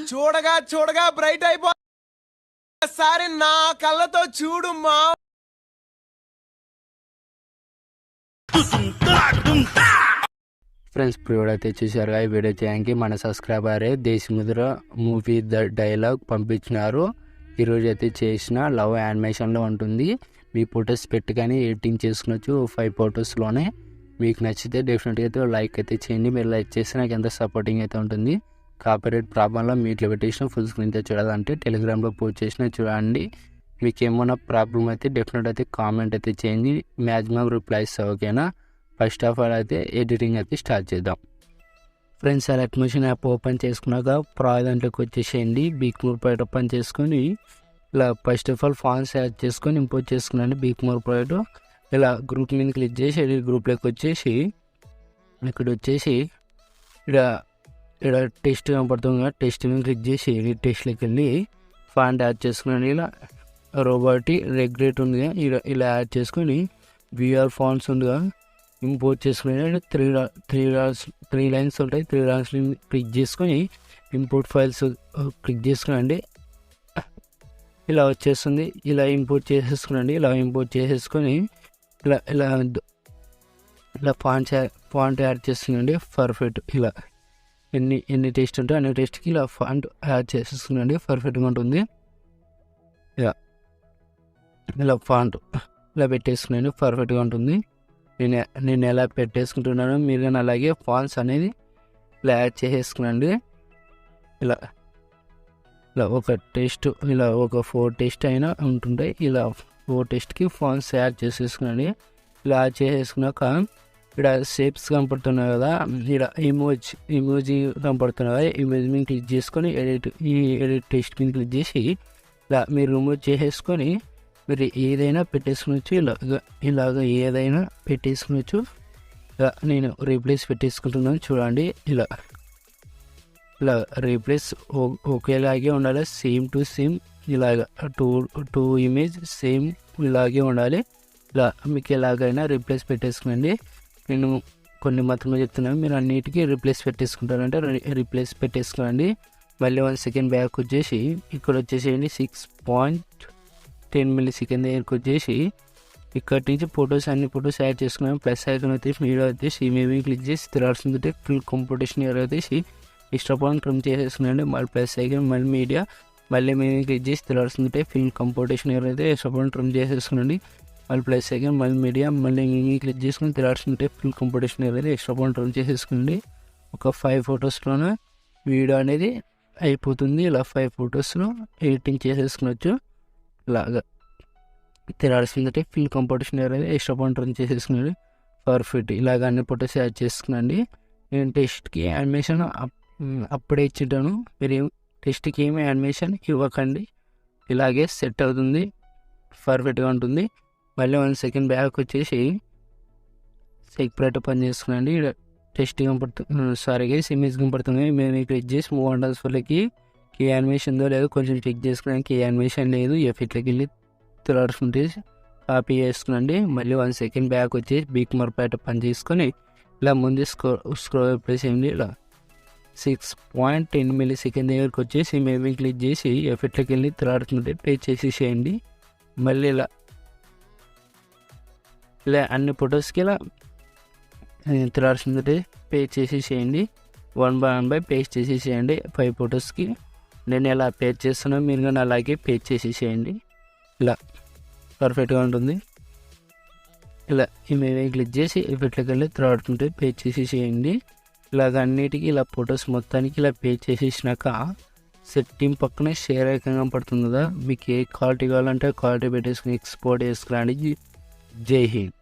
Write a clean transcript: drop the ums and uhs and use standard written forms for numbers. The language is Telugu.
చూడగా చూడగా బ్రైట్ అయిపోసారి నా కళ్ళతో చూడు మా ఫ్రెండ్స్ ఇప్పుడు అయితే చూసారుగా ఈ వీడియో చేయడానికి మన సబ్స్క్రైబరే దేశముద్ర మూవీ ద డైలాగ్ పంపించినారు. ఈరోజు అయితే చేసిన లవ్ యానిమేషన్లో ఉంటుంది. మీ ఫొటోస్ పెట్టుకొని ఎడిటింగ్ చేసుకునొచ్చు 5 ఫొటోస్లోనే. మీకు నచ్చితే డెఫినెట్గా అయితే లైక్ అయితే చేయండి. మీరు లైక్ చేస్తే నాకు ఎంత సపోర్టింగ్ అయితే ఉంటుంది. కాపీరైట్ ప్రాబ్లంలో మీ ఇట్లా పెట్టేసిన ఫుల్ స్క్రీన్ అయితే చూడాలంటే టెలిగ్రామ్లో పోస్ట్ చేసిన చూడండి. మీకు ఏమైనా ప్రాబ్లం అయితే డెఫినెట్ అయితే కామెంట్ అయితే చేయండి. మ్యాక్సిమం రిప్లైస్ ఓకేనా. ఫస్ట్ ఆఫ్ ఆల్ అయితే ఎడిటింగ్ అయితే స్టార్ట్ చేద్దాం. Friends alert machine app open చేసుకున్నాక దాంట్లోకి వచ్చేసేయండి. బిగ్ మోర్ ప్రాజెక్ట్ ఓపెన్ చేసుకొని ఇలా first of all fonts add చేసుకొని ఇంపోర్ట్ చేసుకున్నాండి. బిగ్ మోర్ ప్రాజెక్ట్ ఇలా గ్రూప్ మీద క్లిక్ చేసి ఎడిట్ గ్రూప్లోకి వచ్చేసి ఇక్కడ వచ్చేసి ఇక్కడ టెస్ట్ కనపడుతుంది కదా, టెస్ట్ మీద క్లిక్ చేసి ఎడిట్ టెస్ట్లోకి వెళ్ళి ఫాంట్ యాడ్ చేసుకున్నాను. ఇలా రోబోటి రెగ్యులేట్ ఉంది ఇలా యాడ్ చేసుకొని విఆర్ ఫాంట్స్ ఉందిగా ఇంపోర్ట్ చేసుకుని త్రీ లైన్స్ ఉంటాయి. 3 లైన్స్ క్లిక్ చేసుకొని ఇంపోర్ట్ ఫైల్స్ క్లిక్ చేసుకునండి. ఇలా వచ్చేస్తుంది. ఇలా ఇంపోర్ట్ చేసేసుకునండి. ఇలా ఇంపోర్ట్ చేసేసుకొని ఇలా ఇలా ఇలా ఫాంట్ యాడ్ చేస్తుందండి. పర్ఫెక్ట్. ఇలా ఎన్ని టెస్ట్ ఉంటే అన్ని టెస్ట్కి ఇలా ఫాంట్ యాడ్ చేసేసుకునండి. పర్ఫెక్ట్గా ఉంటుంది. ఇలా ఫాంట్ ఇలా పెట్టేసుకునండి. పర్ఫెక్ట్గా ఉంటుంది. నేను ఎలా పెట్టేసుకుంటున్నాను మీరు కానీ అలాగే ఫాంట్స్ అనేది ఇలా యాడ్ చేసేసుకునండి. ఇలా ఒక టెస్ట్ ఇలా ఒక 4 టెస్ట్ అయినా ఉంటుంటాయి. ఇలా 4 టెస్ట్కి ఫాంట్స్ యాడ్ చేసేసుకునండి. ఇలా యాడ్ చేసేసుకున్నాక ఇక్కడ షేప్స్ కనపడుతున్నాయి కదా, ఇలా ఇమోజీ కనపడుతున్నాయి కదా, ఇమేజ్ మీద క్లిక్ చేసుకొని ఎడిట్ టెస్ట్ మీద క్లిక్ చేసి ఇలా మీరు రిమూవ్ చేసేసుకొని మీరు ఏదైనా పెట్టేసుకునొచ్చు. ఇలాగ ఏదైనా పెట్టేసుకునొచ్చు. నేను రీప్లేస్ పెట్టేసుకుంటున్నాను చూడండి. ఇలా రీప్లేస్ ఒకేలాగే ఉండాలి. సేమ్ టు సేమ్ ఇలాగ టూ ఇమేజ్ సేమ్ ఇలాగే ఉండాలి. ఇలా మీకు ఎలాగైనా రీప్లేస్ పెట్టేసుకునండి. నేను కొన్ని మాత్రమే చెప్తున్నాను, మీరు అన్నిటికీ రీప్లేస్ పెట్టేసుకుంటారంటే రీప్లేస్ పెట్టేసుకోండి. మళ్ళీ 1 సెకండ్ బ్యాక్ వచ్చేసి ఇక్కడ వచ్చేసేయండి 6.10 మిల్లీసెకండ్ దగ్గరికి వచ్చేసి ఇక్కడ నుంచి అన్ని ఫొటోస్ యాడ్ చేసుకున్నాను. ప్లస్ ఐకాన్ వచ్చేసి మీరు వచ్చేసి మేబీ క్లిక్ చేసి తిరాల్సిందంటే ఫుల్ కంప్యూటేషన్ వచ్చేసి ఎక్స్ట్రా పాయింట్ క్రమ్ చేసేసుకున్నాండి. మళ్ళీ ప్లస్ ఐకాన్ మళ్ళీ మీడియా మళ్ళీ మేము క్లిక్ చేసి తిరాల్సిందంటే ఫుల్ కంప్యూటేషన్ అయితే ఎక్స్ట్రా పాయింట్ క్రమ్ చేసేసుకునండి. మళ్ళీ ప్లస్ ఐకాన్ మళ్ళీ మీడియా మళ్ళీ మేము క్లిక్ చేసుకుని తిరాల్సిందంటే ఫుల్ కంప్యూటేషన్ అయితే ఎక్స్ట్రా పాయింట్ క్రమ్ చేసేసుకునండి. ఒక 5 ఫొటోస్లోనే వీడియో అనేది అయిపోతుంది. ఇలా 5 ఫొటోస్లో ఎడిటింగ్ చేసేసుకునొచ్చు. ఇలాగా తిరాల్సిందంటే ఫుల్ కంప్యూటేషన్ అనేది ఎక్స్ట్రా పాయింట్ రన్ చేసేసుకున్నాడు. పర్ఫెక్ట్. ఇలాగ అన్ని ఫొటోస్ యాడ్ చేసుకునండి. నేను టెస్ట్కి యానిమేషన్ అప్పుడే ఇచ్చింటాను. మీరు టెస్ట్కి ఏమి యానిమేషన్ ఇవ్వకండి. ఇలాగే సెట్ అవుతుంది. పర్ఫెక్ట్గా ఉంటుంది. మళ్ళీ 1 సెకండ్ బ్యాక్ వచ్చేసి సెపరేట్ పని చేసుకునండి. టెస్ట్ కనపడుతుంది ఇమేజ్ కనపడుతుంది. మేము క్లిక్ చేసి మూవ్ అండ్ ట్రాన్స్ఫర్లకి కీ యానిమేషన్ ఉందో లేదో కొంచెం చెక్ చేసుకోవడానికి యానిమేషన్ లేదు. ఎఫెక్ట్లోకి వెళ్ళి తిరాడుకుంటే కాపీ చేసుకునండి. మళ్ళీ 1 సెకండ్ బ్యాక్ వచ్చేసి బిగ్ మోర్ ప్రాజెక్ట్ పని చేసుకొని ఇలా ముందు స్క్రోల్ ప్రెస్ చేయండి. ఇలా 6.10 మిల్లీసెకండ్ దగ్గరికి వచ్చేసి మేబీ క్లిక్ చేసి ఎఫెక్ట్లోకి వెళ్ళి తిరాడుతుంటే పే చేసేసేయండి. మళ్ళీ ఇలా అన్ని ఫొటోస్కి ఇలా తిరాడుతుంటే పే చేసేసేయండి. 1 by 1 పేస్ట్ చేసేసేయండి. 5 ఫొటోస్కి నేను ఎలా పే చేస్తున్నాను మీరు కానీ అలాగే పే చేసేసేయండి. ఇలా పర్ఫెక్ట్గా ఉంటుంది. ఇలా ఇమేజ్ క్లిక్ చేసి ఎఫెక్ట్లోకి వెళ్ళి తిరాడుతుంటే పే చేసేసేయండి. ఇలాగ అన్నిటికీ ఇలా ఫొటోస్ మొత్తానికి ఇలా పే చేసేసినాక సెట్టింగ్ పక్కనే షేర్ ఐకాన్ పడుతుంది కదా, మీకు ఏ క్వాలిటీ కావాలంటే క్వాలిటీ పెట్టేసుకుని ఎక్స్పోర్ట్ చేసుకురండి. జై హింద్.